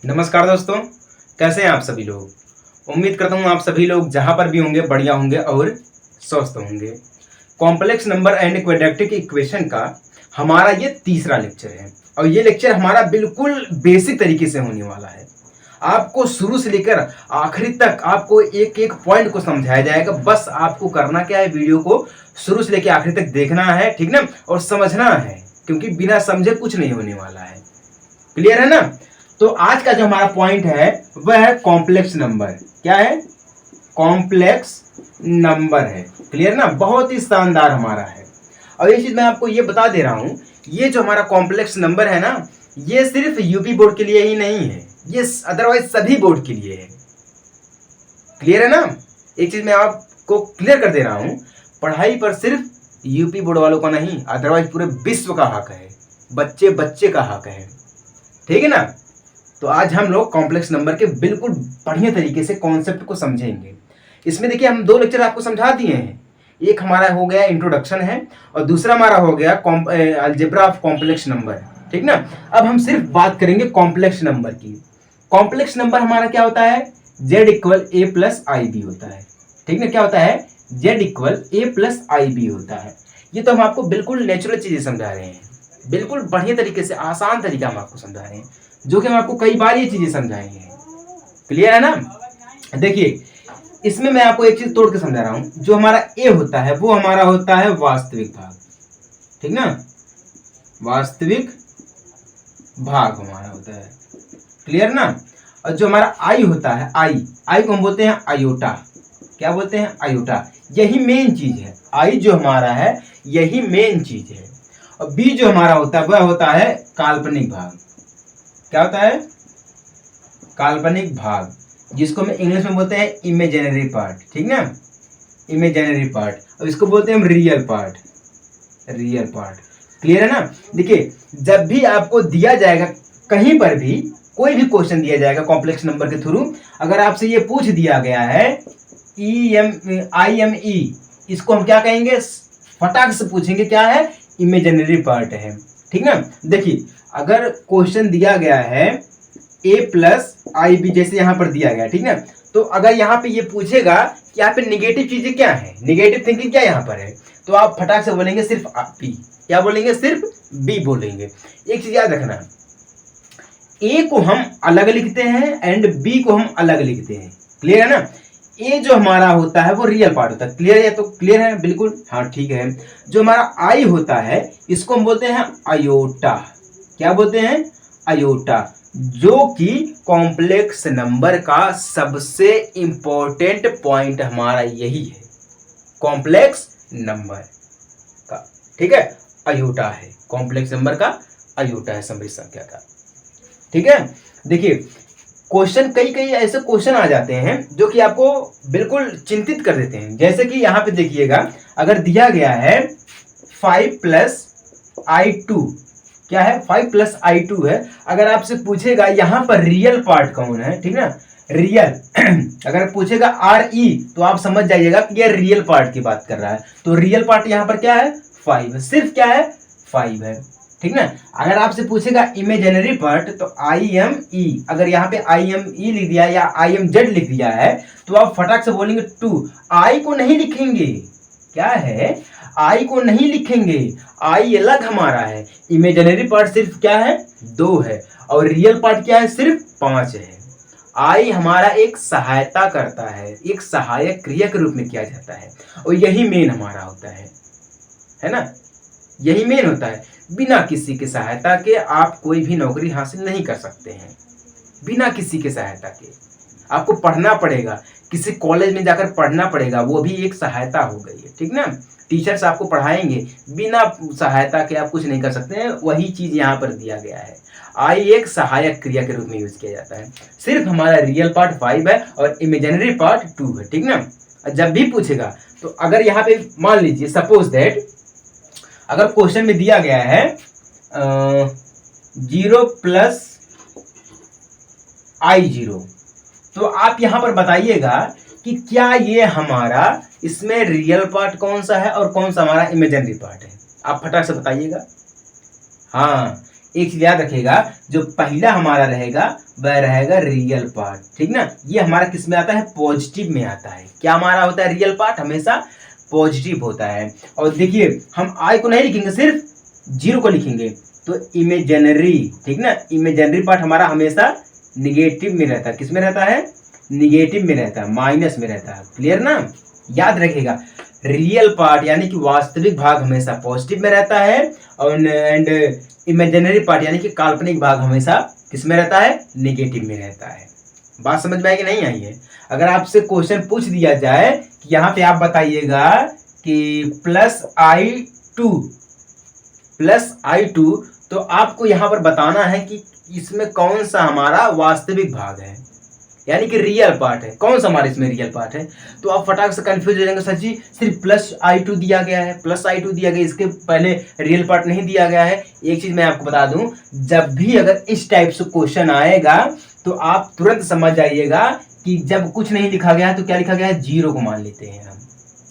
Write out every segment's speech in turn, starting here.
नमस्कार दोस्तों, कैसे हैं आप सभी लोग। उम्मीद करता हूँ आप सभी लोग जहाँ पर भी होंगे बढ़िया होंगे और स्वस्थ होंगे। Complex number and quadratic equation का हमारा ये तीसरा लेक्चर है और ये लेक्चर हमारा बिल्कुल बेसिक तरीके से होने वाला है। आपको शुरू से लेकर आखिरी तक आपको एक एक पॉइंट को समझाया जाएगा। बस आपको करना क्या है, वीडियो को शुरू से लेकर आखिरी तक देखना है, ठीक ना, और समझना है, क्योंकि बिना समझे कुछ नहीं होने वाला है। क्लियर है ना। तो आज का जो हमारा पॉइंट है वह है कॉम्प्लेक्स नंबर। क्या है? कॉम्प्लेक्स नंबर है। क्लियर ना, बहुत ही शानदार हमारा है। और ये चीज मैं आपको ये बता दे रहा हूं, ये जो हमारा कॉम्प्लेक्स नंबर है ना, ये सिर्फ यूपी बोर्ड के लिए ही नहीं है, ये अदरवाइज सभी बोर्ड के लिए है। क्लियर है ना। एक चीज मैं आपको क्लियर कर दे रहा हूं, पढ़ाई पर सिर्फ यूपी बोर्ड वालों का नहीं, अदरवाइज पूरे विश्व का हक है, बच्चे बच्चे का हक है। ठीक है ना। तो आज हम लोग कॉम्प्लेक्स नंबर के बिल्कुल बढ़िया तरीके से कॉन्सेप्ट को समझेंगे। इसमें देखिए हम दो लेक्चर आपको समझा दिए हैं। एक हमारा हो गया इंट्रोडक्शन है और दूसरा हमारा हो गया अलजेब्रा ऑफ कॉम्प्लेक्स नंबर। ठीक ना। अब हम सिर्फ बात करेंगे कॉम्प्लेक्स नंबर की। कॉम्प्लेक्स नंबर हमारा क्या होता है? z इक्वल ए प्लस आई बी होता है। ठीक ना। क्या होता है? z इक्वल ए प्लस आई बी होता है। ये तो हम आपको बिल्कुल नेचुरल चीजें समझा रहे हैं, बिल्कुल बढ़िया तरीके से, आसान तरीका हम आपको समझा रहे हैं, जो कि हम आपको कई बार ये चीजें समझाई हैं। क्लियर है ना। देखिए इसमें मैं आपको एक चीज तोड़ के समझा रहा हूं। जो हमारा ए होता है वो हमारा होता है वास्तविक भाग। ठीक ना, वास्तविक भाग हमारा होता है। क्लियर ना। और जो हमारा आई होता है, आई को हम बोलते हैं आयोटा। क्या बोलते हैं? आयोटा। यही मेन चीज है। आई जो हमारा है यही मेन चीज है। और बी जो हमारा होता है वह होता है काल्पनिक भाग। क्या होता है? काल्पनिक भाग, जिसको हम इंग्लिश में बोलते हैं इमेजिनरी पार्ट। ठीक ना, इमेजिनरी पार्ट। और इसको बोलते हैं हम real part, real part. Clear है ना। देखिए जब भी आपको दिया जाएगा, कहीं पर भी कोई भी क्वेश्चन दिया जाएगा कॉम्प्लेक्स नंबर के थ्रू, अगर आपसे ये पूछ दिया गया है IME, इसको हम क्या कहेंगे? फटाक से पूछेंगे क्या है? इमेजिनरी पार्ट है। ठीक ना। देखिए अगर क्वेश्चन दिया गया है a प्लस आई बी, जैसे यहां पर दिया गया, ठीक ना, तो अगर यहाँ पे ये पूछेगा कि यहाँ पे निगेटिव चीजें क्या है, निगेटिव थिंकिंग क्या यहाँ पर है, तो आप फटाक से बोलेंगे सिर्फ बी। क्या बोलेंगे? सिर्फ बी बोलेंगे। एक चीज याद रखना, ए को हम अलग लिखते हैं एंड बी को हम अलग लिखते हैं। क्लियर है ना। ए जो हमारा होता है वो रियल पार्ट होता है। क्लियर है? तो क्लियर है बिल्कुल, हाँ ठीक है। जो हमारा आई होता है इसको हम बोलते हैं अयोटा। क्या बोलते हैं? अयोटा, जो कि कॉम्प्लेक्स नंबर का सबसे इंपॉर्टेंट पॉइंट हमारा यही है, कॉम्प्लेक्स नंबर का। ठीक है, अयोटा है, कॉम्प्लेक्स नंबर का अयोटा है, समृद्ध संख्या का। ठीक है। देखिए क्वेश्चन, कई कई ऐसे क्वेश्चन आ जाते हैं जो कि आपको बिल्कुल चिंतित कर देते हैं। जैसे कि यहाँ पे देखिएगा, अगर दिया गया है 5 प्लस I2, क्या है? 5 प्लस I2 है। अगर आपसे पूछेगा यहाँ पर रियल पार्ट कौन है, ठीक ना, रियल अगर पूछेगा RE, तो आप समझ जाइएगा कि यह रियल पार्ट की बात कर रहा है। तो रियल पार्ट यहाँ पर क्या है? 5 है, सिर्फ क्या है? 5 है। ठीक ना। अगर आपसे पूछेगा इमेजिनरी पार्ट, तो IME, अगर यहाँ पे IME लिख दिया या IMZ लिख दिया है, तो आप फटाक से बोलेंगे 2। आई को नहीं लिखेंगे। क्या है? आई को नहीं लिखेंगे, आई अलग हमारा है। इमेजिनरी पार्ट सिर्फ क्या है? 2 है, और रियल पार्ट क्या है? सिर्फ 5 है। आई हमारा एक सहायता करता है, एक सहायक क्रिया के रूप में किया जाता है, और यही मेन हमारा होता है ना, यही मेन होता है। बिना किसी की सहायता के आप कोई भी नौकरी हासिल नहीं कर सकते हैं। बिना किसी की सहायता के आपको पढ़ना पड़ेगा, किसी कॉलेज में जाकर पढ़ना पड़ेगा, वो भी एक सहायता हो गई है। ठीक ना। टीचर्स आपको पढ़ाएंगे, बिना सहायता के आप कुछ नहीं कर सकते हैं। वही चीज यहाँ पर दिया गया है। आई एक सहायक क्रिया के रूप में यूज किया जाता है। सिर्फ हमारा रियल पार्ट 5 है और इमेजिनरी पार्ट 2 है। ठीक ना। जब भी पूछेगा, तो अगर यहाँ पे मान लीजिए सपोज दैट, अगर क्वेश्चन में दिया गया है 0 प्लस I0, तो आप यहां पर बताइएगा कि क्या ये हमारा, इसमें रियल पार्ट कौन सा है और कौन सा हमारा इमेजिनरी पार्ट है। आप फटाक से बताइएगा। हाँ, एक चीज याद रखिएगा, जो पहला हमारा रहेगा वह रहेगा रियल पार्ट, ठीक ना। ये हमारा किस में आता है, पॉजिटिव में आता है। क्या हमारा होता है, रियल पार्ट हमेशा पॉजिटिव होता है। और देखिए हम आई को नहीं लिखेंगे, सिर्फ जीरो को लिखेंगे, तो इमेजिनरी, ठीक ना, इमेजिनरी पार्ट हमारा हमेशा निगेटिव में रहता है। किस में रहता है, निगेटिव में रहता है, माइनस में रहता है। क्लियर ना, याद रखिएगा रियल पार्ट यानी कि वास्तविक भाग हमेशा पॉजिटिव में रहता है, और एंड इमेजिनरी पार्ट यानी कि काल्पनिक भाग हमेशा किस में रहता है, निगेटिव में रहता है। बात समझ में आई कि नहीं आई है। अगर आपसे क्वेश्चन पूछ दिया जाए कि यहाँ पे आप बताइएगा कि +i2 तो आपको यहाँ पर बताना है कि इसमें कौन सा हमारा वास्तविक भाग है, यानी कि रियल पार्ट है, कौन सा हमारे इसमें रियल पार्ट है। तो आप फटाक से कंफ्यूज हो जाएंगे, सर जी सिर्फ +i2 दिया गया है, +i2 दिया गया, इसके पहले रियल पार्ट नहीं दिया गया है। एक चीज मैं आपको बता दूं, जब भी अगर इस टाइप से क्वेश्चन आएगा तो आप तुरंत समझ जाइएगा कि जब कुछ नहीं लिखा गया है तो क्या लिखा गया है, जीरो को मान लेते हैं हम।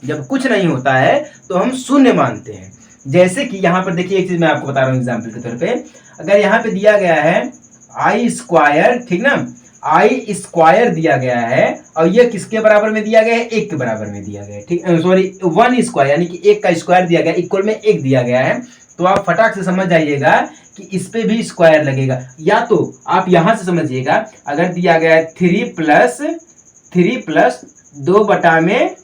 जब कुछ नहीं होता है तो हम शून्य मानते हैं। जैसे कि यहाँ पर देखिए, एक चीज मैं आपको बता रहा हूँ एग्जाम्पल के तौर पे, अगर यहाँ पे दिया गया है i², ठीक ना, i² दिया गया है, और ये किसके बराबर में दिया गया है, 1 के बराबर में दिया गया है, ठीक, सॉरी 1² यानी कि 1 का स्क्वायर दिया गया, इक्वल में 1 दिया गया है। तो आप फटाक से समझ जाइएगा कि इस पे भी स्क्वायर लगेगा। या तो आप यहां से समझिएगा, अगर दिया गया है 3 प्लस 2/1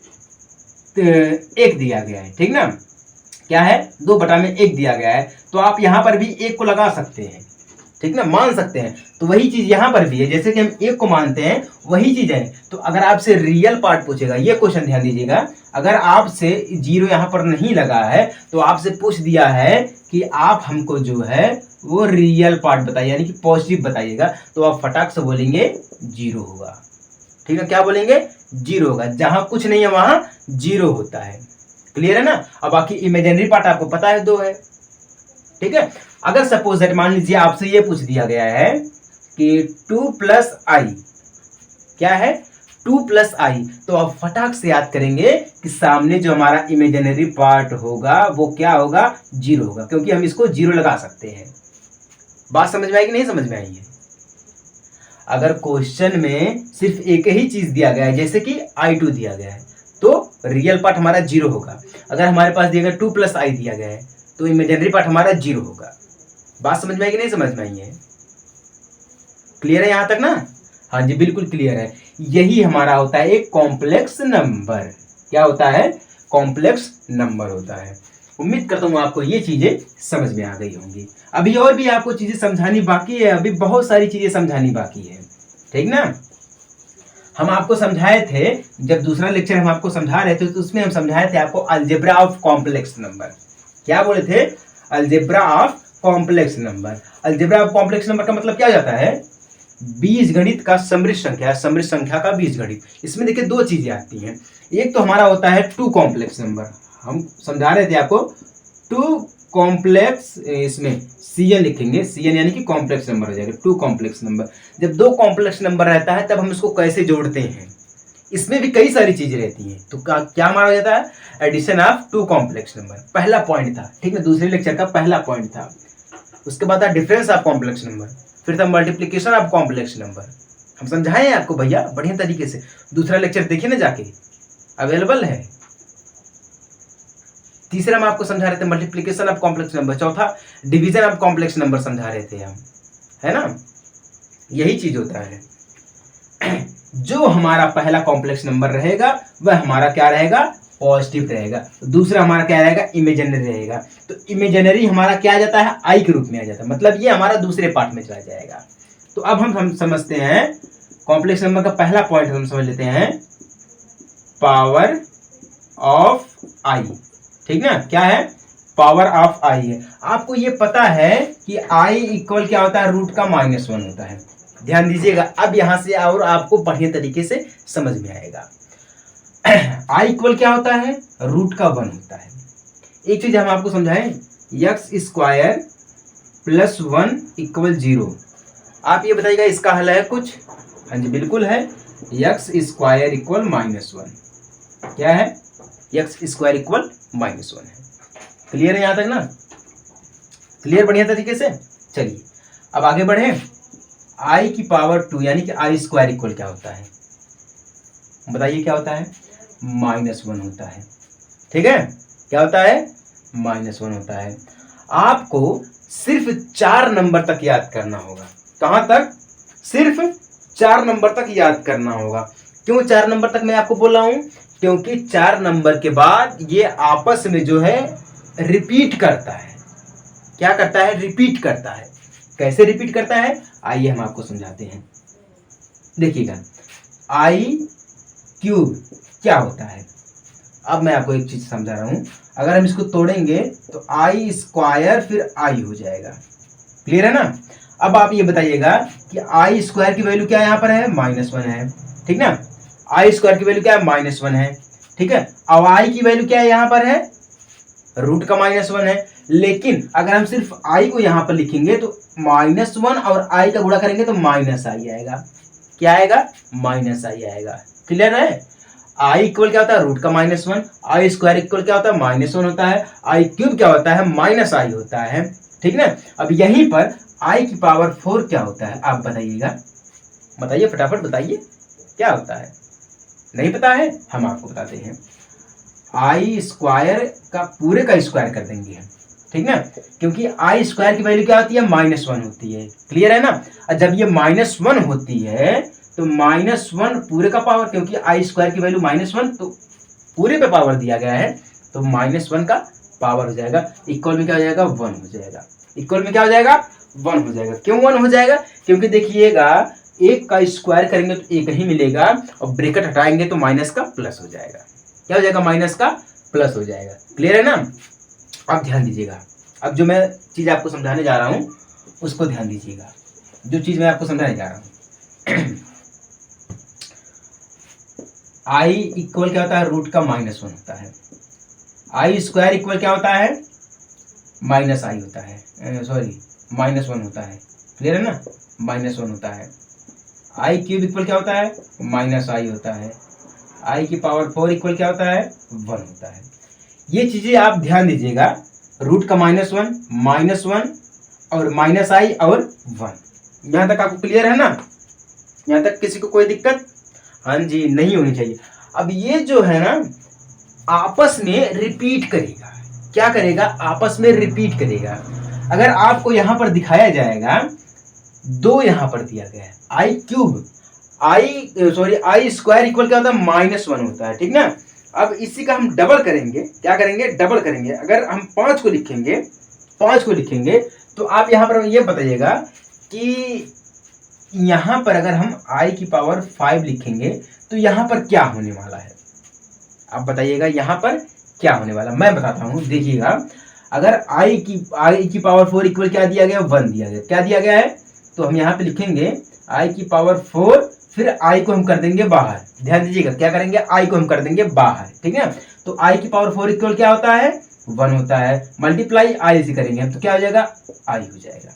दिया गया है, ठीक ना, क्या है, 2/1 दिया गया है, तो आप यहां पर भी 1 को लगा सकते हैं, ठीक ना, मान सकते हैं। तो वही चीज यहां पर भी है, जैसे कि हम 1 को मानते हैं वही चीज है। तो अगर आपसे रियल पार्ट पूछेगा, ये क्वेश्चन ध्यान दीजिएगा, अगर आपसे जीरो यहां पर नहीं लगा है तो आपसे पूछ दिया है कि आप हमको जो है वो रियल पार्ट बताइए, यानी कि पॉजिटिव बताइएगा, तो आप फटाक से बोलेंगे जीरो होगा, ठीक है, क्या बोलेंगे, जीरो होगा। जहां कुछ नहीं है वहां जीरो होता है। क्लियर है ना। अब बाकी इमेजिनरी पार्ट आपको पता है 2 है, ठीक है। अगर सपोज दैट मान लीजिए आपसे ये पूछ दिया गया है कि 2 + i, क्या है, 2 + i, तो आप फटाक से याद करेंगे कि सामने जो हमारा इमेजिनरी पार्ट होगा वो क्या होगा, जीरो होगा, क्योंकि हम इसको जीरो लगा सकते हैं। बात समझ में आई कि नहीं समझ में आई है। अगर क्वेश्चन में सिर्फ एक ही चीज दिया गया है, जैसे कि i2 दिया गया है, तो रियल पार्ट हमारा जीरो होगा। अगर हमारे पास दिया गया 2 + i दिया गया है तो इमेजिनरी पार्ट हमारा जीरो होगा। बात समझ में आई कि नहीं समझ में आई है। क्लियर है यहां तक ना। हाँ जी बिल्कुल क्लियर है। यही हमारा होता है एक कॉम्प्लेक्स नंबर। क्या होता है, कॉम्प्लेक्स नंबर होता है। उम्मीद करता हूँ आपको ये चीजें समझ में आ गई होंगी। अभी और भी आपको चीजें समझानी बाकी है, अभी बहुत सारी चीजें समझानी बाकी है, ठीक ना। हम आपको समझाए थे, जब दूसरा लेक्चर हम आपको समझा रहे थे तो उसमें हम समझाए थे आपको अलजेब्रा ऑफ कॉम्प्लेक्स नंबर। क्या बोले थे, algebra of complex number. Algebra of complex number का मतलब क्या जाता है, बीजगणित का समृद्ध संख्या, समृद्ध संख्या का बीजगणित। इसमें देखिए 2 चीजें आती हैं। एक तो हमारा होता है 2 कॉम्प्लेक्स नंबर, हम समझा रहे थे आपको 2 कॉम्प्लेक्स, इसमें Cn लिखेंगे, Cn यानी कि कॉम्प्लेक्स नंबर हो जाएगा 2 कॉम्प्लेक्स नंबर। जब 2 कॉम्प्लेक्स नंबर रहता है तब हम इसको कैसे जोड़ते हैं, इसमें भी कई सारी चीजें रहती हैं। तो क्या हमारा हो जाता है, एडिशन ऑफ 2 कॉम्प्लेक्स नंबर, पहला पॉइंट था, ठीक है, दूसरे लेक्चर का पहला पॉइंट था। उसके बाद था डिफरेंस ऑफ कॉम्प्लेक्स नंबर, फिर था मल्टीप्लिकेशन ऑफ कॉम्प्लेक्स नंबर। हम समझाए हैं आपको भैया बढ़िया तरीके से, दूसरा लेक्चर देखिए ना जाके, अवेलेबल है। तीसरा हम आपको समझा रहे थे मल्टीप्लिकेशन ऑफ कॉम्प्लेक्स नंबर, चौथा डिवीजन ऑफ कॉम्प्लेक्स नंबर समझा रहे थे हम, है ना। यही चीज होता है, जो हमारा पहला कॉम्प्लेक्स नंबर रहेगा वह हमारा क्या रहेगा, पॉजिटिव रहेगा। दूसरा हमारा क्या रहेगा, इमेजिनरी रहेगा। तो इमेजिनरी हमारा क्या आ जाता है, आई के रूप में आ जाता है, मतलब ये हमारा दूसरे पार्ट में चला जाएगा। तो अब हम समझते हैं कॉम्प्लेक्स नंबर का पहला पॉइंट हम समझ लेते हैं, पावर ऑफ आई, ठीक ना, क्या है, पावर ऑफ आई है। आपको ये पता है कि आई इक्वल क्या होता है, रूट का -1 होता है। ध्यान दीजिएगा, अब यहां से और आपको बढ़िया तरीके से समझ में आएगा। आई इक्वल क्या होता है, रूट का 1 होता है। एक चीज हम आपको समझाएं, x² + 1 = 0। आप ये बताइएगा इसका हल है कुछ। हाँ जी बिल्कुल है, x² = -1। क्या है, x² = -1 है। क्लियर है यहां तक ना, क्लियर बढ़िया तरीके से। चलिए अब आगे बढ़े। आई की पावर 2 यानी कि आई स्क्वायर इक्वल क्या होता है, बताइए क्या होता है, -1 होता है। ठीक है, क्या होता है, -1 होता है। आपको सिर्फ 4 नंबर तक याद करना होगा। कहां तक, सिर्फ 4 नंबर तक याद करना होगा। क्यों 4 नंबर तक मैं आपको बोल रहा हूं, क्योंकि 4 नंबर के बाद ये आपस में जो है रिपीट करता है। क्या करता है, रिपीट करता है। कैसे रिपीट करता है, आइए हम आपको समझाते हैं। देखिएगा, आई क्यूब क्या होता है, अब मैं आपको एक चीज समझा रहा हूं। अगर हम इसको तोड़ेंगे तो आई स्क्वायर फिर आई हो जाएगा। क्लियर है ना। अब आप ये बताइएगा कि आई स्क्वायर की वैल्यू क्या यहाँ पर है, -1 है। ठीक ना, आई स्क्वायर की वैल्यू क्या है, -1 है। ठीक है, अब आई की वैल्यू क्या है, यहाँ पर है रूट का -1 है। लेकिन अगर हम सिर्फ आई को यहाँ पर लिखेंगे तो -1 और आई का गुणा करेंगे तो माइनस आई आएगा। क्या आएगा, माइनस आई आएगा। क्लियर है। आई इक्वल क्या होता है, रूट का -1। आई स्क्वायर इक्वल क्या होता है, -1 होता है। आई क्यूब क्या होता है, माइनस आई होता है। ठीक ना। अब यहीं पर आई की पावर 4 क्या होता है, आप बताइएगा, बताइए फटाफट बताइए क्या होता है। नहीं पता है, हम आपको बताते हैं। आई स्क्वायर का पूरे का स्क्वायर कर देंगे हम, ठीक ना, क्योंकि आई स्क्वायर की वैल्यू क्या होती है, -1 होती है। क्लियर है ना। और जब ये -1 होती है तो -1 पूरे का पावर, क्योंकि आई स्क्वायर की वैल्यू -1 तो पूरे पे पावर दिया गया है, तो -1 का पावर हो जाएगा। इक्वल में क्या हो जाएगा, 1 हो जाएगा। इक्वल में क्या हो जाएगा, 1 हो जाएगा। क्यों 1 हो जाएगा, क्योंकि देखिएगा एक का स्क्वायर करेंगे तो एक ही मिलेगा, और ब्रैकेट हटाएंगे तो माइनस का प्लस हो जाएगा। क्या हो जाएगा, माइनस का प्लस हो जाएगा। क्लियर है ना। अब ध्यान दीजिएगा, अब जो मैं चीज आपको समझाने जा रहा हूं उसको ध्यान दीजिएगा। जो चीज मैं आपको समझाने जा रहा हूं आई इक्वल क्या होता है, रूट का -1 होता है। आई स्क्वायर इक्वल क्या होता है, माइनस आई होता है, सॉरी -1 होता है। क्लियर है ना, -1 होता है। आई क्यूब इक्वल क्या होता है, माइनस आई होता है। आई की पावर 4 इक्वल क्या होता है, 1 होता है। ये चीजें आप ध्यान दीजिएगा, रूट का -1 और माइनस आई और 1। यहां तक आपको क्लियर है ना, यहां तक किसी को कोई दिक्कत, हाँ जी, नहीं होनी चाहिए। अब ये जो है ना आपस में रिपीट करेगा। क्या करेगा, आपस में रिपीट करेगा। अगर आपको यहां पर दिखाया जाएगा, 2 यहां पर दिया गया है, आई क्यूब आई स्क्वायर इक्वल क्या होता है, -1 होता है। ठीक ना। अब इसी का हम डबल करेंगे, क्या करेंगे, डबल करेंगे। अगर हम 5 को लिखेंगे तो आप यहां पर ये बताइएगा कि यहां पर अगर हम आई की पावर 5 लिखेंगे तो यहां पर क्या होने वाला है, आप बताइएगा यहां पर क्या होने वाला। मैं बताता हूं, देखिएगा। अगर आई की पावर 4 इक्वल क्या दिया गया, 1 दिया गया। क्या दिया गया है, तो हम यहाँ पे लिखेंगे आई की पावर 4, फिर आई को हम कर देंगे बाहर। ध्यान दीजिएगा, क्या करेंगे, आई को हम कर देंगे बाहर। ठीक है, तो आई की पावर 4 इक्वल क्या होता है, 1 होता है। मल्टीप्लाई आई से करेंगे हम तो क्या हो जाएगा, आई हो जाएगा।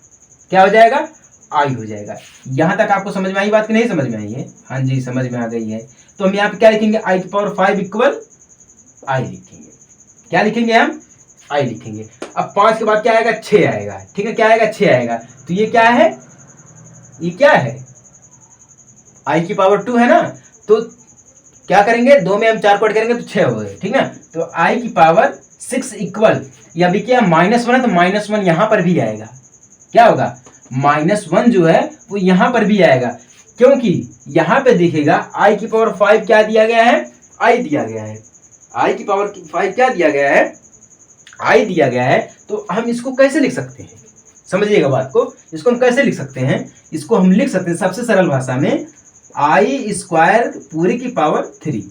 क्या हो जाएगा, आई हो जाएगा। यहां तक आपको समझ में आई बात कि नहीं समझ में आई है, हाँ जी समझ में आ गई है। तो हम यहाँ पे क्या लिखेंगे, आई की पावर 5 इक्वल आई लिखेंगे। क्या लिखेंगे हम, आई लिखेंगे। अब 5 के बाद क्या आएगा, 6 आएगा। ठीक है, क्या आएगा, 6 आएगा। तो ये क्या है, ये क्या है, आई की पावर 2 है ना। तो क्या करेंगे, 2 में हम 4 को ऐड करेंगे तो 6 हो गए। ठीक ना। तो आई की पावर 6 इक्वल, या भी क्या -1 है तो -1 यहां पर भी आएगा। क्या होगा, -1 जो है वो यहां पर भी आएगा, क्योंकि यहां पे दिखेगा आई की पावर 5 क्या दिया गया है, आई दिया गया है। आई की पावर 5 क्या दिया गया है, आई दिया गया है। तो हम इसको कैसे लिख सकते हैं, समझिएगा बात को। इसको हम कैसे लिख सकते हैं, इसको हम लिख सकते हैं सबसे सरल भाषा में, आई स्क्वायर पूरी की पावर 3।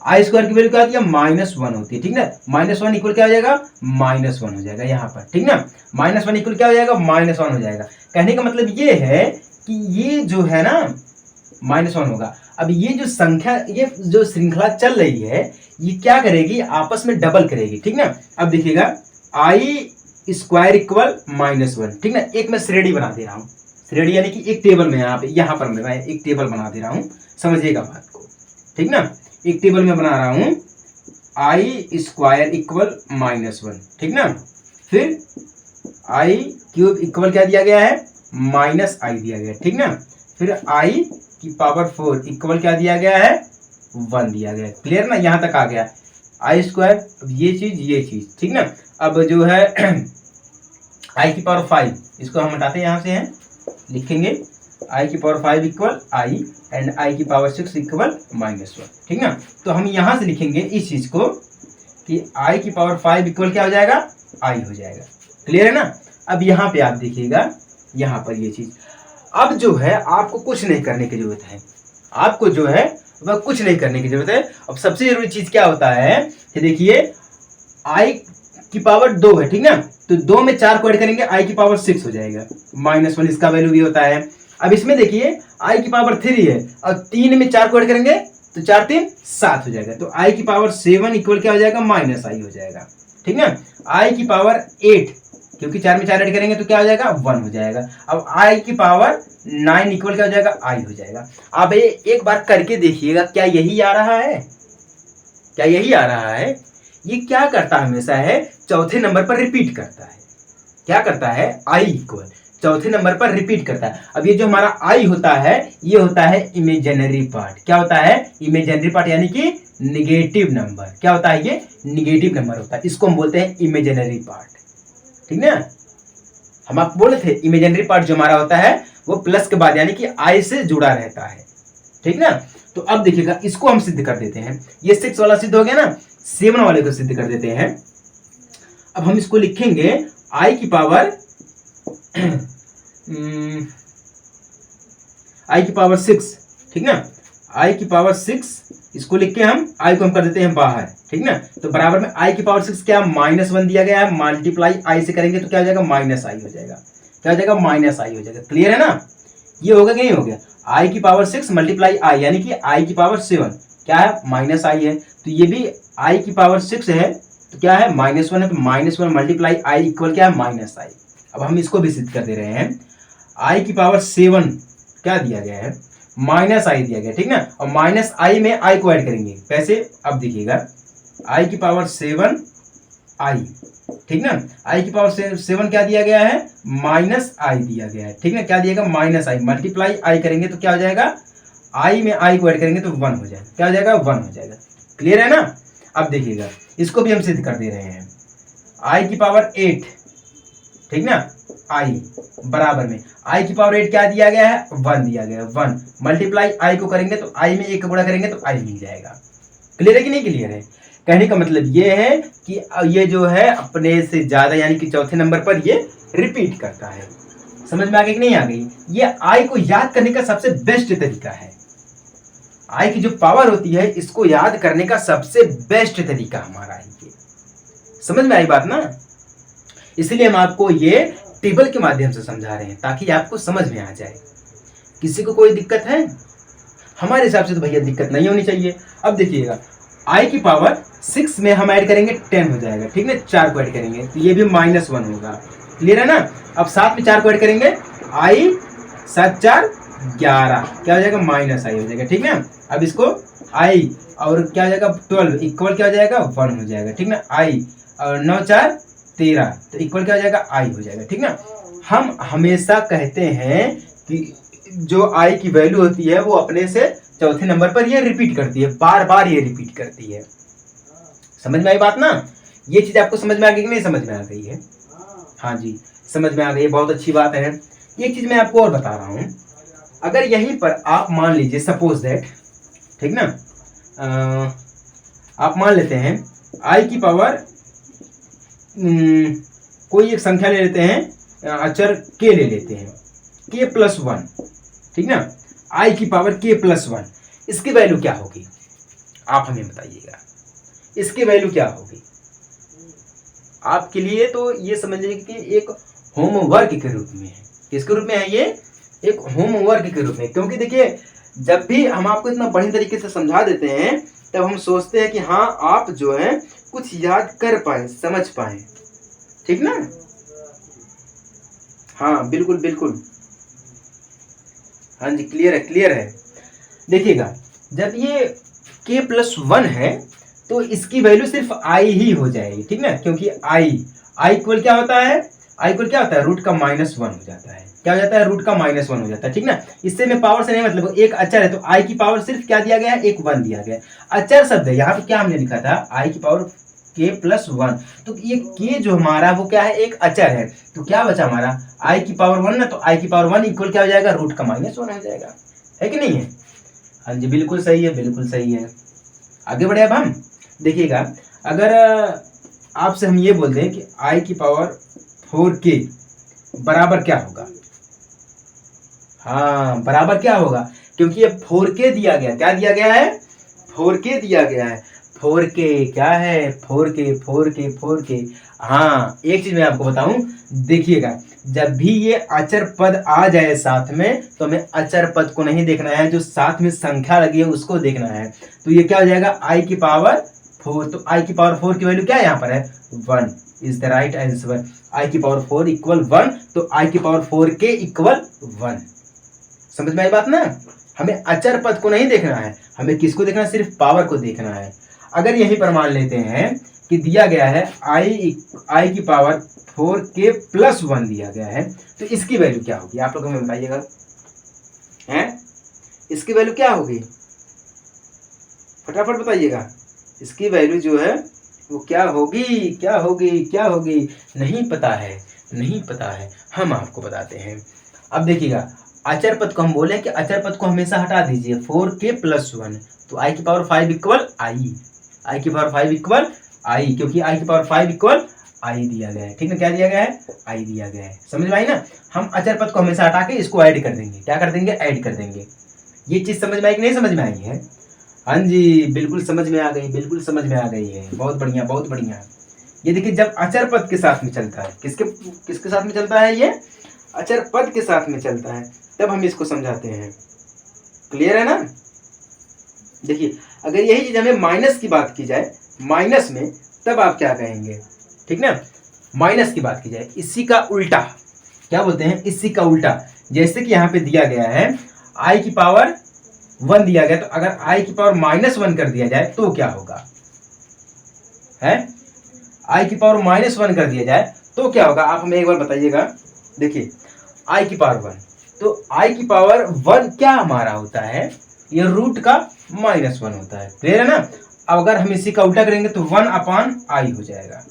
आई स्क्वायर की वैल्यू क्या होती है, -1 होती है। ठीक ना, -1 इक्वल क्या हो जाएगा, -1 हो जाएगा यहाँ पर। ठीक ना, -1 इक्वल क्या हो जाएगा, -1 हो जाएगा। कहने का मतलब ये है कि ये जो है ना -1 होगा। अब ये जो संख्या, ये जो श्रृंखला चल रही है, ये क्या करेगी, आपस में डबल करेगी। ठीक ना। अब देखिएगा आई स्क्वायर इक्वल -1। ठीक ना, एक मैं श्रेणी बना दे रहा हूँ, श्रेणी यानी कि एक टेबल में यहाँ पर मैं एक टेबल बना दे रहा हूँ, समझिएगा बात को। ठीक ना, एक टेबल में बना रहा हूँ, आई स्क्वायर इक्वल -1। ठीक ना, फिर आई क्यूब इक्वल क्या दिया गया है, माइनस आई दिया गया है, ठीक ना। फिर आई की पावर 4 इक्वल क्या दिया गया है, 1 दिया गया है। क्लियर ना, यहाँ तक आ गया आई स्क्वायर। अब ये चीज ठीक ना। अब जो है आई की पावर 5 इसको हम हटाते हैं, यहाँ से हैं लिखेंगे आई की power 5 equal I and I की पावर 6 इक्वल -1, ठीक ना। तो हम यहाँ से लिखेंगे इस चीज को कि आई की पावर 5 इक्वल क्या हो जाएगा, आई हो जाएगा। क्लियर है ना। अब यहाँ पे आप देखिएगा, यहाँ पर ये चीज अब जो है आपको कुछ नहीं करने की जरूरत है, आपको जो है वह कुछ नहीं करने की जरूरत है। अब सबसे जरूरी चीज क्या होता है कि देखिए आई की पावर 2 है, ठीक ना। तो 2 में 4 को ऐड करेंगे आई की पावर 6 हो जाएगा, -1 इसका वैल्यू भी होता है। अब इसमें देखिए आई की पावर 3 है और 3 में 4 को ऐड करेंगे तो 4 3 7 हो जाएगा। तो आई की पावर 7 इक्वल क्या हो जाएगा, माइनस आई हो जाएगा, ठीक ना। आई की पावर 8 क्योंकि 4 में 4 ऐड करेंगे तो क्या हो जाएगा, 1 हो जाएगा। अब आई की पावर 9 इक्वल क्या हो जाएगा, आई हो जाएगा। अब ये एक बार करके देखिएगा, क्या यही आ रहा है, क्या यही आ रहा है। ये क्या करता हमेशा है, चौथे नंबर पर रिपीट करता है। क्या करता है, आई इक्वल चौथे नंबर पर रिपीट करता है। अब ये जो हमारा आई होता है ये होता है इमेजिनरी पार्ट। क्या होता है, इमेजिनरी पार्ट यानी कि निगेटिव नंबर। क्या होता है, ये निगेटिव नंबर होता है, इसको हम बोलते हैं इमेजिनरी पार्ट, ठीक ना। हम आपको बोले थे इमेजिनरी पार्ट जो हमारा होता है वो प्लस के बाद यानी कि आई से जुड़ा रहता है, ठीक ना। तो अब देखिएगा इसको हम सिद्ध कर देते हैं। ये 6 वाला सिद्ध हो गया ना, 7 वाले को सिद्ध कर देते हैं। अब हम इसको लिखेंगे आई की पावर आई की पावर 6, ठीक ना। आई की पावर 6 इसको लिख के हम आई को हम कर देते हैं बाहर, ठीक ना। तो बराबर में आई की पावर 6 क्या, -1 दिया गया है, मल्टीप्लाई आई से करेंगे तो क्या हो जाएगा, माइनस आई हो जाएगा। क्या हो जाएगा, माइनस आई हो जाएगा। क्लियर है ना, ये होगा कि नहीं हो गया। आई की पावर 6 मल्टीप्लाई आई यानी कि आई की पावर 7 क्या है, माइनस आई है। तो ये भी आई की पावर 6 है तो क्या है, -1 है। तो -1 मल्टीप्लाई आई इक्वल क्या है, माइनस आई। अब हम इसको भी सिद्ध कर दे रहे हैं। आई की पावर 7 क्या दिया गया है, माइनस आई दिया गया, ठीक ना। और माइनस आई में आई को ऐड करेंगे कैसे, अब देखिएगा आई की पावर 7 आई, ठीक ना। आई की पावर 7 क्या दिया गया है, माइनस आई दिया गया है, ठीक ना। क्या दिएगा, माइनस आई, मल्टीप्लाई आई करेंगे तो क्या हो जाएगा, आई में आई को ऐड करेंगे तो 1 हो जाएगा। क्या हो जाएगा, 1 हो जाएगा। क्लियर है ना। अब देखिएगा इसको भी हम सिद्ध कर दे रहे हैं। आई की पावर 8, ठीक ना, आई बराबर में आई की पावर 8 क्या दिया गया है, 1 दिया गया है। 1 मल्टीप्लाई आई को करेंगे तो आई में 1 का गुणा करेंगे तो आई मिल जाएगा। क्लियर है कि नहीं क्लियर है। कहने का मतलब ये है कि ये जो है अपने से ज्यादा यानी कि चौथे नंबर पर ये रिपीट करता है। समझ में आ गई कि नहीं आ गई। ये आई को याद करने का सबसे बेस्ट तरीका है। आई की जो पावर होती है इसको याद करने का सबसे बेस्ट तरीका हमारा है ये। समझ में आई बात ना। इसलिए हम आपको ये टेबल के माध्यम से समझा रहे हैं ताकि आपको समझ में आ जाए। किसी को कोई दिक्कत है, हमारे हिसाब से तो भैया दिक्कत नहीं होनी चाहिए। अब देखिएगा आई की पावर 6 में हम ऐड करेंगे 10 हो जाएगा, ठीक ना। 4 को ऐड करेंगे तो ये भी -1 होगा। क्लियर है ना। अब 7 में 4 को ऐड करेंगे, आई 7 4 11 क्या हो जाएगा, माइनस आई हो जाएगा, ठीक ना। अब इसको आई और क्या हो जाएगा 12 इक्वल क्या हो जाएगा 1 हो जाएगा, ठीक ना। आई और 9 4 13 तो इक्वल क्या हो जाएगा, आई हो जाएगा, ठीक ना। हम हमेशा कहते हैं कि जो आई की वैल्यू होती है वो अपने से चौथे नंबर पर ये रिपीट करती है, बार बार ये रिपीट करती है। समझ में आई बात ना। ये चीज आपको समझ में आ गई कि नहीं समझ में आ गई है। हाँ जी समझ में आ गई है, बहुत अच्छी बात है। एक चीज मैं आपको और बता रहा हूँ। अगर यहीं पर आप मान लीजिए सपोज दैट, ठीक ना, आप मान लेते हैं आई की पावर कोई एक संख्या ले लेते हैं, अचर के ले लेते हैं, k+1, ठीक ना। आई की पावर k+1 इसकी वैल्यू क्या होगी आप हमें बताइएगा। इसकी वैल्यू क्या होगी आपके लिए, तो ये समझिए कि एक होमवर्क के रूप में है। किसके रूप में है ये, एक होमवर्क के रूप में। क्योंकि देखिए जब भी हम आपको इतना बढ़िया तरीके से समझा देते हैं तब हम सोचते हैं कि हाँ आप जो है कुछ याद कर पाए, समझ पाए, ठीक ना। हाँ बिल्कुल बिल्कुल, हाँ जी क्लियर है क्लियर है। देखिएगा जब ये k+1 है तो इसकी वैल्यू सिर्फ आई ही हो जाएगी, ठीक ना। क्योंकि आई इक्वल क्या होता है, आई इक्वल क्या होता है, रूट का -1 हो जाता है। क्या हो जाता है, रूट का -1 हो जाता है, ठीक ना। इससे में पावर से नहीं मतलब, एक अचर है तो आई की पावर सिर्फ क्या दिया गया है, एक 1 दिया गया है। अचर शब्द है, यहाँ पे क्या हमने लिखा था, आई की पावर k+1, तो ये k जो हमारा वो क्या है, एक अचर है, तो क्या बचा हमारा आई की पावर 1 ना, तो आई की पावर 1 इक्वल क्या हो जाएगा, रूट का -1 हो जाएगा, है कि नहीं है। हाँ जी बिल्कुल सही है, बिल्कुल सही है। आगे बढ़े अब हम, देखिएगा अगर आपसे हम ये बोलते हैं कि आई की पावर 4k बराबर क्या होगा, हाँ बराबर क्या होगा, क्योंकि ये 4k दिया गया, क्या दिया गया है, 4k दिया गया है। 4k क्या है, 4k। हाँ एक चीज मैं आपको बताऊं, देखिएगा जब भी ये अचर पद आ जाए साथ में, तो हमें अचर पद को नहीं देखना है, जो साथ में संख्या लगी है उसको देखना है। तो ये क्या हो जाएगा, आई की पावर 4, तो आई की पावर 4 की वैल्यू क्या है यहाँ पर है, 1 इज द राइट आंसर। आई की पावर 4 इक्वल 1, तो आई की पावर 4k इक्वल 1। समझ में आई बात ना। हमें अचर पद को नहीं देखना है, हमें किसको देखना है, सिर्फ पावर को देखना है। अगर यही पर मान लेते हैं कि दिया गया है आई की पावर 4k+1 दिया गया है, तो इसकी वैल्यू क्या होगी, आप लोग हमें बताइएगा, हैं इसकी वैल्यू क्या होगी, फटाफट बताइएगा। इसकी वैल्यू जो है वो क्या होगी, क्या होगी, क्या होगी, नहीं पता है, नहीं पता है, हम आपको बताते हैं। अब देखिएगा अचर पद को हम बोले कि अचर पद को हमेशा हटा दीजिए, 4k+1, तो आई की पावर 5 इक्वल आई, आई की पावर 5 इक्वल आई, क्योंकि आई की पावर 5 इक्वल आई दिया गया है, ठीक ना, क्या दिया गया है, आई दिया गया है। समझ में आई ना। हम अचर पद को हमेशा हटा के इसको ऐड कर देंगे, क्या कर देंगे, ऐड कर देंगे। ये चीज समझ में आई कि नहीं समझ में आई है, हाँ जी बिल्कुल समझ में आ गई, बिल्कुल समझ में आ गई है, बहुत बढ़िया, बहुत बढ़िया। ये देखिए जब अचर पद के साथ में चलता है, किसके साथ में चलता है, ये अचर पद के साथ में चलता है, तब हम इसको समझाते हैं। क्लियर है ना। देखिए अगर यही चीज हमें माइनस की बात की जाए, माइनस में, तब आप क्या कहेंगे, ठीक ना, माइनस की बात की जाए, इसी का उल्टा क्या बोलते हैं, इसी का उल्टा। जैसे कि यहाँ पे दिया गया है आई की पावर 1 दिया गया, तो अगर आई की पावर -1 कर दिया जाए तो क्या होगा, है आई की पावर -1 कर दिया जाए तो क्या होगा, आप हमें एक बार बताइएगा। देखिए आई की पावर 1, तो आई की पावर 1 क्या हमारा होता है, ये रूट का -1 होता है, क्लियर है ना। अब अगर हम इसी का उल्टा करेंगे तो 1/i हो जाएगा,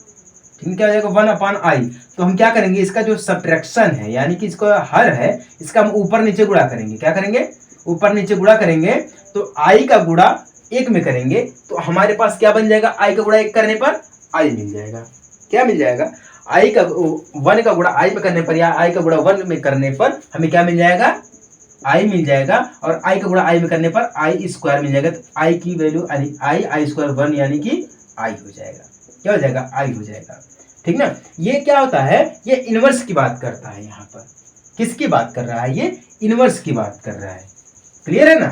ठीक है, क्या हो जाएगा, 1/i। तो हम क्या करेंगे, इसका जो सब्ट्रैक्शन है, यानी कि इसका हर है, इसका हम ऊपर नीचे गुणा करेंगे, क्या करेंगे, ऊपर नीचे गुणा करेंगे, तो आई का गुणा 1 में करेंगे, तो हमारे पास क्या बन जाएगा, आई का गुणा 1 करने पर आई मिल जाएगा, क्या मिल जाएगा, आई का 1 का गुणा आई में करने पर, या आई का गुणा 1 में करने पर हमें क्या मिल जाएगा, आई मिल जाएगा, और आई का गुणा आई में करने पर आई स्क्वायर मिल जाएगा। तो आई की वैल्यू आई स्क्वायर 1 यानी कि आई हो जाएगा, क्या हो जाएगा, आई हो जाएगा, ठीक ना। ये क्या होता है, ये इनवर्स की बात करता है, यहाँ पर किसकी बात कर रहा है, ये इनवर्स की बात कर रहा है, क्लियर है ना।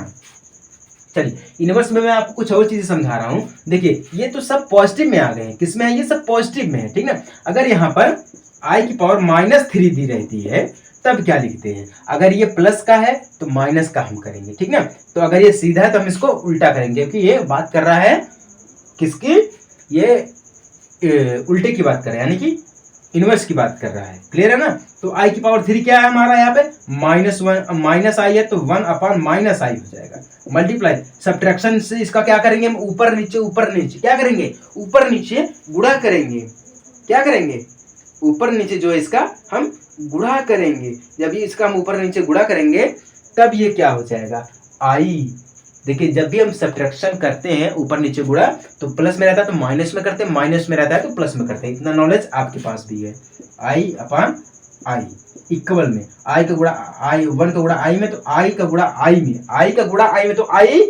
चलिए इनवर्स में मैं आपको कुछ और चीजें समझा रहा हूँ। देखिए ये तो सब पॉजिटिव में आ गए हैं, किसमें है, ये सब पॉजिटिव में है, ठीक ना। अगर यहाँ पर आई की पावर -3 दी रहती है तब क्या लिखते हैं, अगर ये प्लस का है तो माइनस का हम करेंगे, ठीक ना। तो अगर ये सीधा है तो हम इसको उल्टा करेंगे, क्योंकि ये बात कर रहा है किसकी, ये उल्टे की बात कर रहा है, यानी कि इनवर्स की बात कर रहा है, क्लियर है ना। तो आई की पावर 3 क्या है हमारा, यहाँ पे -i है, तो 1/-i हो जाएगा, मल्टीप्लाई सब्ट्रैक्शन से इसका क्या करेंगे, हम ऊपर नीचे क्या करेंगे, ऊपर नीचे गुणा करेंगे, क्या करेंगे, ऊपर नीचे जो है इसका हम गुणा करेंगे। जब ये इसका हम ऊपर नीचे गुणा करेंगे तब ये क्या हो जाएगा, आई। देखिए जब भी हम सब्ट्रैक्शन करते हैं ऊपर नीचे गुणा, तो प्लस में रहता है तो माइनस में करते हैं, माइनस में रहता है तो प्लस में करते हैं, इतना नॉलेज आपके पास भी है। i/i इक्वल में आई का गुणा आई, 1 का गुणा आई में, तो आई का गुणा आई में, आई का गुणा आई में तो आई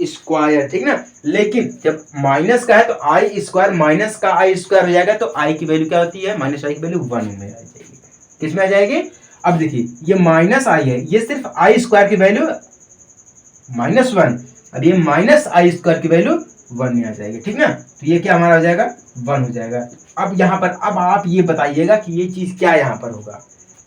स्क्वायर, ठीक ना। लेकिन जब माइनस का है तो आई स्क्वायर माइनस का आई स्क्वायर हो जाएगा, तो आई की वैल्यू क्या होती है, -i की वैल्यू 1 में आ जाएगी, किसमें आ जाएगी। अब देखिए ये -i है, ये सिर्फ आई स्क्वायर की वैल्यू -1, अब ये -i² की वैल्यू 1 में आ जाएगी, ठीक ना। तो ये क्या हमारा हो जाएगा, 1 हो जाएगा। अब यहाँ पर अब आप ये बताइएगा कि ये चीज क्या यहाँ पर होगा,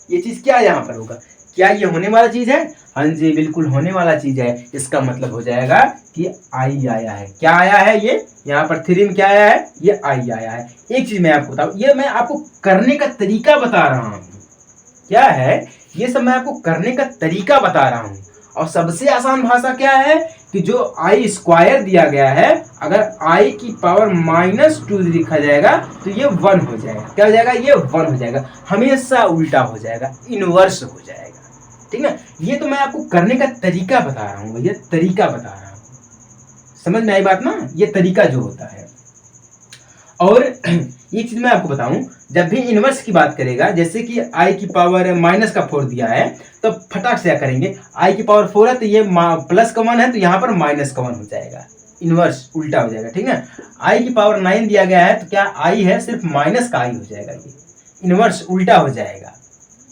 ये चीज क्या यहाँ पर होगा, क्या ये होने वाला चीज है, हाँ जी, बिल्कुल होने वाला चीज है। इसका मतलब हो जाएगा कि आई आया है। क्या आया है? ये यहाँ पर 3 में क्या आया है? ये आई आया है। एक चीज मैं आपको बताऊं, ये मैं आपको करने का तरीका बता रहा हूँ। क्या है ये सब? मैं आपको करने का तरीका बता रहा हूँ। और सबसे आसान भाषा क्या है कि जो आई स्क्वायर दिया गया है, अगर आई की पावर -2 लिखा जाएगा तो ये 1 हो जाएगा। क्या हो जाएगा? ये 1 हो जाएगा। हमेशा उल्टा हो जाएगा, इनवर्स हो जाएगा। ठीक ना? ये तो मैं आपको करने का तरीका बता रहा हूँ भैया, तरीका बता रहा हूँ। समझ में आई बात ना? ये तरीका जो होता है। और एक चीज मैं आपको बताऊं, जब भी इनवर्स की बात करेगा, जैसे कि आई की पावर -4 दिया है, तो फटाक से क्या करेंगे, आई की पावर 4 है तो ये +1 है तो यहाँ पर -1 हो जाएगा। इनवर्स उल्टा हो जाएगा। ठीक है? आई की पावर 9 दिया गया है तो क्या आई है, सिर्फ माइनस का आई हो जाएगा। ये इनवर्स उल्टा हो जाएगा।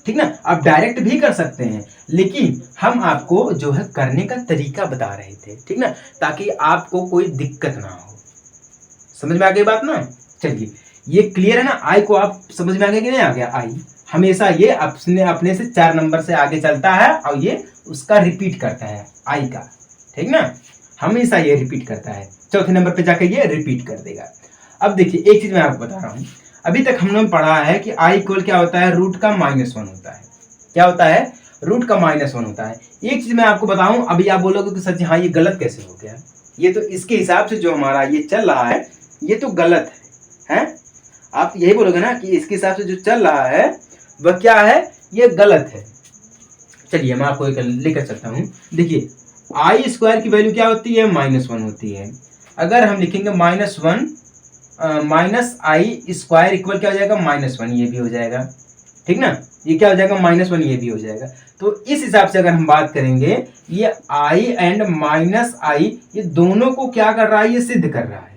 ठीक ना? आप डायरेक्ट भी कर सकते हैं, लेकिन हम आपको जो है करने का तरीका बता रहे थे। ठीक ना? ताकि आपको कोई दिक्कत ना हो। समझ में आ गई बात ना? चलिए, ये क्लियर है ना? आई को आप समझ में आ गया कि नहीं आ गया? आई हमेशा ये अपने से 4 नंबर से आगे चलता है और ये उसका रिपीट करता है आई का। ठीक ना? हमेशा ये रिपीट करता है, चौथे नंबर पे जाकर ये रिपीट कर देगा। अब देखिए, एक चीज मैं आपको बता रहा हूं, अभी तक हम लोग पढ़ा है कि आई इक्वल क्या होता है, रूट का -1 होता है। क्या होता है? रूट का -1 होता है। एक चीज मैं आपको बताऊं, अभी आप बोलोगे कि सच हाँ ये गलत कैसे हो गया, ये तो इसके हिसाब से जो हमारा ये चल रहा है ये तो गलत है। आप यही बोलोगे ना कि इसके हिसाब से जो चल रहा है वह क्या है, ये गलत है। चलिए मैं आपको एक लेकर चलता हूँ। देखिए, आई स्क्वायर की वैल्यू क्या होती है, -1 होती है। अगर हम लिखेंगे -1 -आई स्क्वायर इक्वल क्या हो जाएगा, -1, ये भी हो जाएगा। ठीक ना? ये क्या हो जाएगा, -1, ये भी हो जाएगा। तो इस हिसाब से अगर हम बात करेंगे, ये आई एंड -आई ये दोनों को क्या कर रहा है, ये सिद्ध कर रहा है।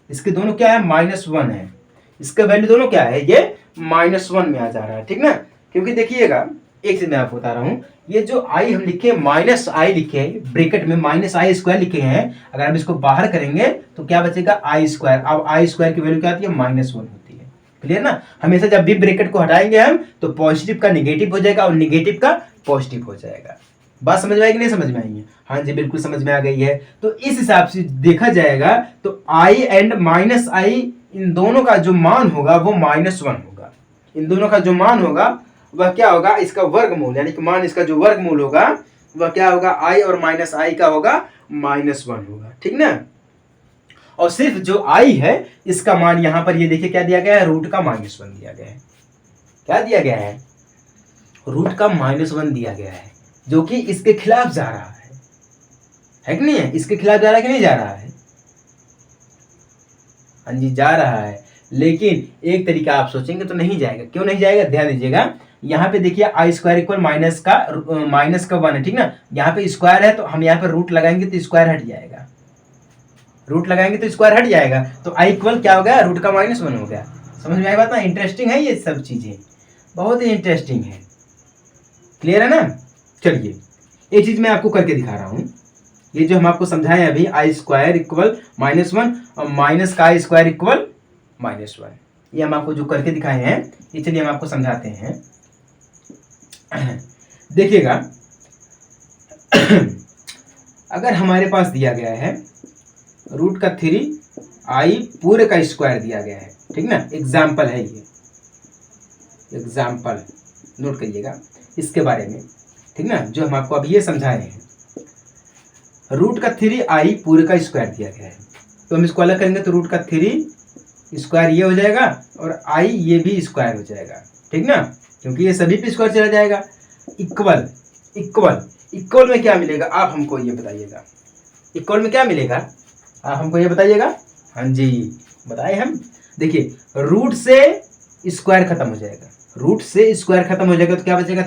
इसके दोनों क्या है, -1 है। इसका वैल्यू दोनों क्या है, ये -1 में आ जा रहा है। ठीक ना? क्योंकि देखिएगा, एक चीज मैं आपको बता रहा हूँ, ये जो आई हम लिखे -आई लिखे ब्रैकेट में -आई स्क्वायर लिखे हैं, अगर हम इसको बाहर करेंगे तो क्या बचेगा, आई स्क्वायर। अब आई स्क्वायर की वैल्यू क्या आती है, -1 होती है। क्लियर ना? हमेशा जब भी ब्रैकेट को हटाएंगे हम तो पॉजिटिव का निगेटिव हो जाएगा और निगेटिव का पॉजिटिव हो जाएगा। बात समझ में आएगी नहीं समझ में आई है? हाँ जी, बिल्कुल समझ में आ गई है। तो इस हिसाब से देखा जाएगा तो आई एंड -आई इन दोनों का जो मान होगा वो -1 होगा। इन दोनों का जो मान होगा वह क्या होगा, इसका वर्गमूल, यानी कि मान इसका जो वर्गमूल होगा वह क्या होगा, आई और -आई का होगा -1 होगा। ठीक ना? और सिर्फ जो आई है इसका मान यहां पर ये देखिए क्या दिया गया है, रूट का -1 दिया गया है। क्या दिया गया है, रूट का -1 दिया गया है, जो कि इसके खिलाफ जा रहा है कि नहीं है? इसके खिलाफ जा रहा है कि नहीं जा रहा है? हाँ जी, जा रहा है। लेकिन एक तरीका आप सोचेंगे तो नहीं जाएगा। क्यों नहीं जाएगा, ध्यान दीजिएगा। यहाँ पे देखिए आई स्क्वायर इक्वल माइनस का 1 है। ठीक ना? यहाँ पे स्क्वायर है तो हम यहाँ पे रूट लगाएंगे तो स्क्वायर हट जाएगा। रूट लगाएंगे तो स्क्वायर हट जाएगा, तो आई इक्वल क्या हो गया, रूट का -1 हो गया। समझ में आई बात ना? इंटरेस्टिंग है ये सब चीजें, बहुत ही इंटरेस्टिंग है। क्लियर है ना? चलिए, एक चीज मैं आपको करके दिखा रहा हूँ। ये जो हम आपको समझाए अभी, आई स्क्वायर इक्वल -1 और माइनस का आई स्क्वायर इक्वल -1, ये हम आपको जो करके दिखाए हैं, ये चलिए हम आपको समझाते हैं। देखिएगा, अगर हमारे पास दिया गया है रूट का 3 आई पूरे का स्क्वायर दिया गया है। ठीक ना? एग्जाम्पल है ये, एग्जाम्पल नोट करिएगा इसके बारे में। ठीक ना? जो हम आपको अभी ये समझाए हैं, रूट का 3 आई पूरे का स्क्वायर दिया गया है, तो हम इसको अलग करेंगे तो रूट का 3 स्क्वायर ये हो जाएगा और आई ये भी स्क्वायर हो जाएगा। ठीक ना? क्योंकि ये सभी पे स्क्वायर चला जाएगा। इक्वल इक्वल इक्वल में क्या मिलेगा, आप हमको ये बताइएगा। इक्वल में क्या मिलेगा, आप हमको ये बताइएगा। हाँ जी, बताए हम। देखिए, रूट से स्क्वायर खत्म हो जाएगा, रूट से स्क्वायर खत्म हो जाएगा तो क्या बचेगा,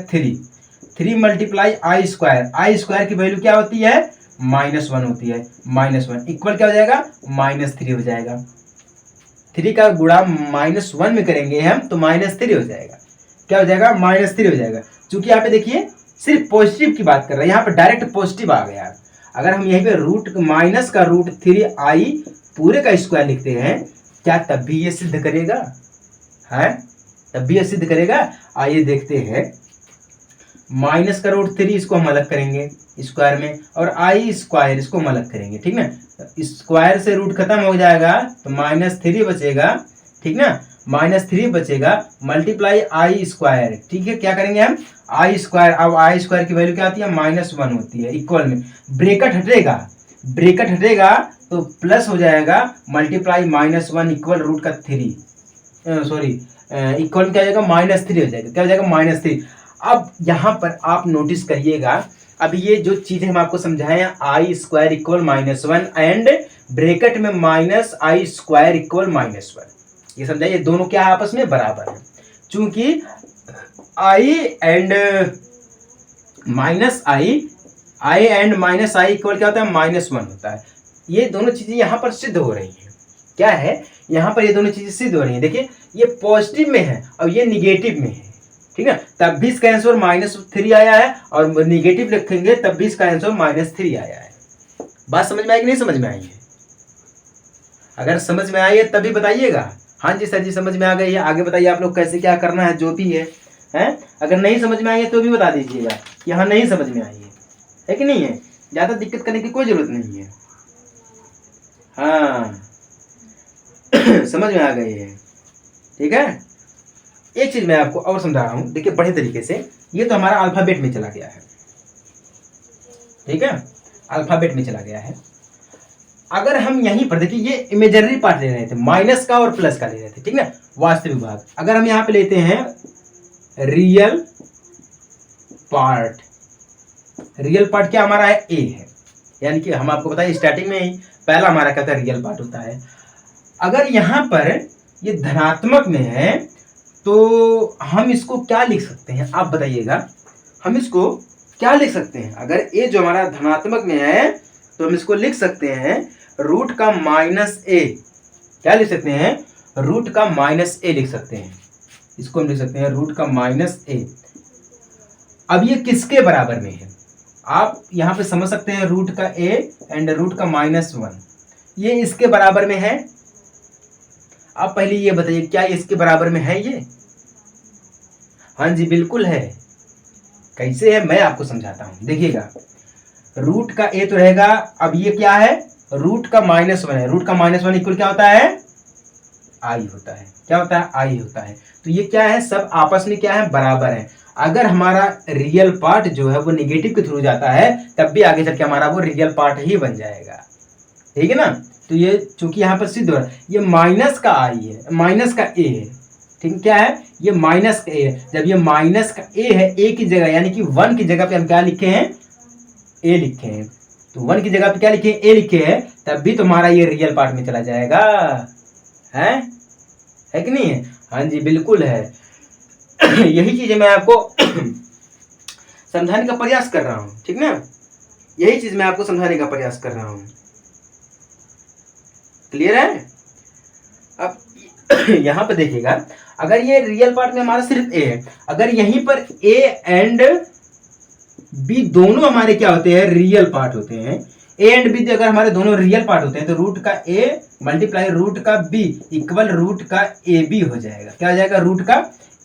3 मल्टीप्लाई आई स्क्वायर की वैल्यू क्या होती है, -1 होती है। -1 इक्वल क्या हो जाएगा, -3 हो जाएगा। 3 का गुणा -1 में करेंगे हम तो -3 हो जाएगा। क्या हो जाएगा, -3 हो जाएगा। चूंकि यहाँ पे देखिए सिर्फ पॉजिटिव की बात कर रहे हैं, यहाँ पे डायरेक्ट पॉजिटिव आ गया। अगर हम यहीं पे रूट माइनस का √3 आई पूरे का स्क्वायर लिखते हैं, क्या तब भी ये सिद्ध करेगा है, तब भी ये सिद्ध करेगा। आइए देखते हैं। माइनस का रूट 3 इसको हम अलग करेंगे स्क्वायर में, और आई स्क्वायर इसको हम अलग करेंगे, ठीक ना। स्क्वायर से रूट खत्म हो जाएगा तो -3 बचेगा, ठीक ना। -3 बचेगा मल्टीप्लाई आई स्क्वायर, ठीक है। क्या करेंगे हम, आई स्क्वायर। अब आई स्क्वायर की वैल्यू क्या आती है, -1 होती है। इक्वल में ब्रेकेट हटेगा, ब्रेकेट हटेगा तो प्लस हो जाएगा मल्टीप्लाई -1 इक्वल रूट का 3, सॉरी इक्वल क्या हो जाएगा, -3 हो जाएगा। क्या हो जाएगा, -3। अब यहाँ पर आप नोटिस करिएगा, अब ये जो चीजें हम आपको समझाए हैं, आई स्क्वायर इक्वल -1 एंड ब्रेकेट में -i स्क्वायर इक्वल -1, ये समझाइए दोनों क्या है, आपस में बराबर है। चूंकि i and -i and -i equal क्या होता है, -1 होता है। ये दोनों चीजें यहाँ पर सिद्ध हो रही हैं। क्या है, यहाँ पर ये दोनों चीजें सिद्ध हो रही हैं। देखिए ये पॉजिटिव में है और ये निगेटिव में है, ठीक है। तब भी इसका आंसर -3 आया है, और निगेटिव लिखेंगे तब भी इसका आंसर -3 आया है। बात समझ में आई कि नहीं समझ में आई है? अगर समझ में आई है तभी बताइएगा। हाँ जी सर जी समझ में आ गई है। आगे बताइए आप लोग कैसे क्या करना है, जो भी है अगर नहीं समझ में आई है तो भी बता दीजिएगा कि हाँ नहीं समझ में आई है कि नहीं है। ज़्यादा दिक्कत करने की कोई ज़रूरत नहीं है। हाँ समझ में आ गई है, ठीक है। एक चीज़ मैं आपको और समझा रहा हूँ, देखिए बड़े तरीके से। ये तो हमारा अल्फ़ाबेट में चला गया है, ठीक है, अल्फ़ाबेट में चला गया है। अगर हम यहीं पर देखिए, ये इमेजिनरी पार्ट ले रहे थे, माइनस का और प्लस का ले रहे थे, ठीक ना, वास्तविक भाग। अगर हम यहाँ पे लेते हैं रियल पार्ट, रियल पार्ट क्या हमारा है, ए है। यानी कि हम आपको बताइए स्टार्टिंग में ही पहला हमारा क्या था, रियल पार्ट होता है। अगर यहाँ पर ये धनात्मक में है तो हम इसको क्या लिख सकते हैं, आप बताइएगा। हम इसको क्या लिख सकते हैं, अगर ए जो हमारा धनात्मक में है तो हम इसको लिख सकते हैं रूट का -a। क्या लिख सकते हैं, रूट का -a लिख सकते हैं। इसको हम लिख सकते हैं रूट का -a। अब ये किसके बराबर में है, आप यहाँ पे समझ सकते हैं, रूट का a एंड रूट का -1, ये इसके बराबर में है। आप पहले ये बताइए क्या इसके बराबर में है ये? हाँ जी बिल्कुल है। कैसे है मैं आपको समझाता हूँ, देखिएगा। रूट का a तो रहेगा, अब ये क्या है, रूट का -1 है। रूट का -1 इक्वल क्या होता है, आई होता है। क्या होता है, आई होता है। तो ये क्या है, सब आपस में क्या है, बराबर है। अगर हमारा रियल पार्ट जो है वो निगेटिव के थ्रू जाता है तब भी आगे चल के हमारा वो रियल पार्ट ही बन जाएगा, ठीक है ना। तो ये चूंकि यहाँ पर सिद्ध हो रहा है, ये माइनस का आई है, माइनस का ए है, ठीक। क्या है, ये माइनस का ए है। जब ये माइनस का ए है, ए की जगह यानी कि 1 की जगह पे हम क्या लिखे हैं, ए लिखे हैं। तो 1 की जगह पे क्या लिखे हैं, ए लिखे हैं, तब भी तुम्हारा ये रियल पार्ट में चला जाएगा, है कि नहीं है? हाँ जी बिल्कुल है। यही चीजें मैं आपको समझाने का प्रयास कर रहा हूँ, ठीक ना। यही चीज मैं आपको समझाने का प्रयास कर रहा हूँ। क्लियर है? अब यहाँ पे देखिएगा, अगर ये रियल पार्ट में हमारा सिर्फ ए है, अगर यहीं पर ए एंड बी दोनों हमारे क्या होते हैं, रियल पार्ट होते हैं। ए एंड बी अगर हमारे दोनों रियल पार्ट होते हैं तो रूट का ए मल्टीप्लाई रूट का बी इक्वल रूट का ए बी हो जाएगा। क्या हो जाएगा, रूट का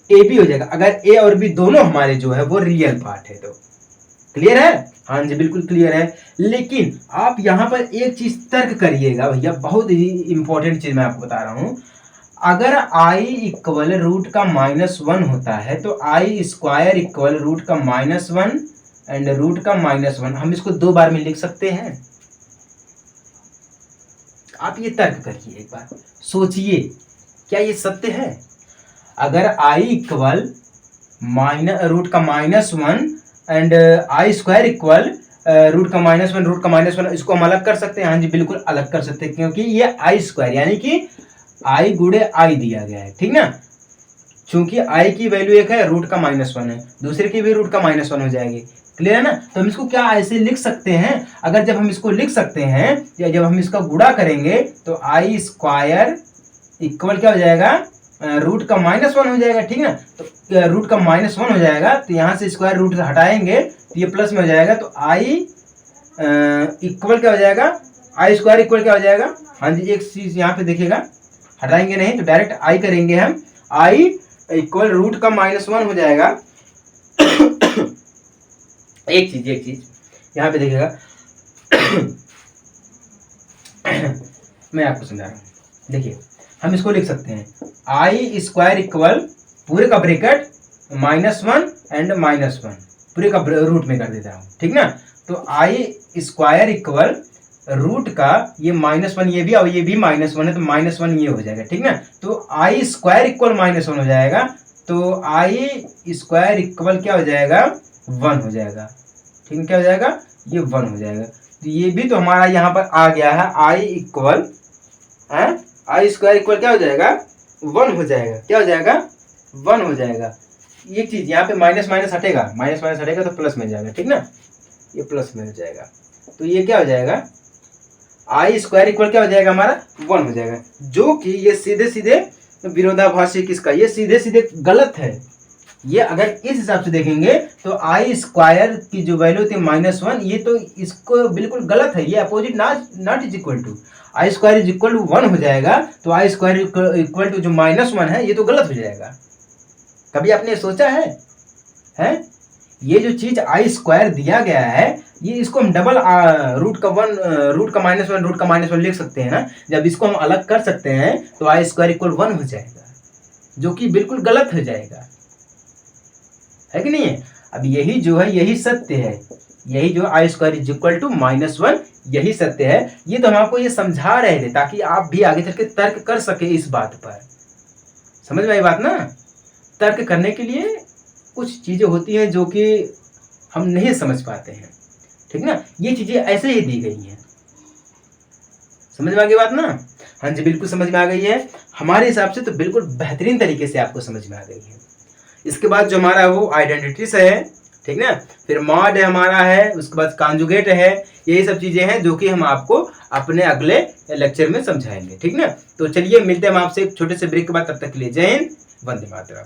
ए बी हो जाएगा, अगर ए और बी दोनों हमारे जो है वो रियल पार्ट है तो। क्लियर है? हाँ जी बिल्कुल क्लियर है। लेकिन आप यहाँ पर एक चीज तर्क करिएगा भैया, बहुत ही इंपॉर्टेंट चीज मैं आपको बता रहा हूँ। अगर i इक्वल रूट का -1 होता है तो i स्क्वायर इक्वल रूट का -1 एंड रूट का -1, हम इसको 2 बार में लिख सकते हैं। आप ये तर्क करिए, एक बार सोचिए, क्या ये सत्य है? अगर i इक्वल रूट का -1 and i square equal root का -1 इसको हम अलग कर सकते हैं। हाँ जी बिल्कुल अलग कर सकते हैं, क्योंकि ये i स्क्वायर यानी कि i गुणे i दिया गया है, ठीक ना। चूंकि i की वैल्यू एक है, रूट का -1 है, दूसरे की भी रूट का -1 हो जाएगी। क्लियर है ना? तो हम इसको क्या ऐसे लिख सकते हैं, अगर जब हम इसको लिख सकते हैं या जब हम इसका गुणा करेंगे तो i स्क्वायर इक्वल क्या हो जाएगा, रूट का -1 हो जाएगा, ठीक ना। तो रूट का -1 हो जाएगा तो यहाँ से स्क्वायर रूट हटाएंगे तो ये प्लस में हो जाएगा, तो i इक्वल क्या हो जाएगा, i स्क्वायर इक्वल क्या हो जाएगा। हाँ जी एक चीज यहाँ पे देखिएगा, हटाएंगे नहीं तो डायरेक्ट i करेंगे हम, i इक्वल रूट का -1 हो जाएगा एक चीज यहाँ पे देखिएगा मैं आपको समझा रहा हूँ। देखिए हम इसको लिख सकते हैं आई स्क्वायर इक्वल पूरे का ब्रैकेट -1 एंड -1 पूरे का रूट में कर देता हूँ, ठीक ना। तो आई स्क्वायर इक्वल रूट का ये -1 ये भी और ये भी -1 है, तो -1 ये हो जाएगा, ठीक ना। तो आई स्क्वायर इक्वल -1 हो जाएगा, तो आई स्क्वायर इक्वल क्या हो जाएगा 1 हो जाएगा, ठीक है। क्या हो जाएगा ये 1 हो जाएगा। तो ये भी तो हमारा यहाँ पर आ गया है I equal I square equal क्या हो जाएगा 1 हो जाएगा। क्या हो जाएगा 1 हो जाएगा। एक चीज यहाँ पे माइनस माइनस हटेगा, माइनस माइनस हटेगा तो प्लस में जाएगा, ठीक ना। ये प्लस में हो जाएगा, तो ये क्या हो जाएगा आई स्क्वायर इक्वल क्या हो जाएगा हमारा 1 हो जाएगा, जो कि ये सीधे सीधे विरोधाभासी किसका, ये सीधे सीधे गलत है। ये अगर इस हिसाब से देखेंगे तो आई स्क्वायर की जो वैल्यू थी -1, ये तो इसको बिल्कुल गलत है, ये opposite not is equal to I square is equal to 1 हो जाएगा, तो आई स्क्वायर इक्वल टू जो -1 है ये तो गलत हो जाएगा। कभी आपने सोचा है? ये जो चीज आई स्क्वायर दिया गया है, ये इसको हम डबल रूट का -1 रूट का -1 लिख सकते हैं ना। जब इसको हम अलग कर सकते हैं तो आई स्क्वायर इक्वल 1 हो जाएगा, जो कि बिल्कुल गलत हो जाएगा, है कि नहीं है। अब यही जो है यही सत्य है, यही जो आई स्क्वायर इज इक्वल टू -1 यही सत्य है। ये तो हम आपको ये समझा रहे थे ताकि आप भी आगे चल के तर्क कर सके इस बात पर। समझ में आई बात ना। तर्क करने के लिए कुछ चीजें होती हैं जो कि हम नहीं समझ पाते हैं, ठीक ना। ये चीजें ऐसे ही दी गई हैं। समझ में आ गई बात ना। हाँ जी बिल्कुल समझ में आ गई है। हमारे हिसाब से तो बिल्कुल बेहतरीन तरीके से आपको समझ में आ गई है। इसके बाद जो हमारा वो आइडेंटिटीज है, ठीक ना, फिर मॉड है हमारा है, उसके बाद कॉन्जुगेट है, यही सब चीजें हैं जो कि हम आपको अपने अगले लेक्चर में समझाएंगे, ठीक ना। तो चलिए मिलते हैं हम आपसे एक छोटे से ब्रेक के बाद, तब तक के लिए जय हिंद, वंदे मातरम।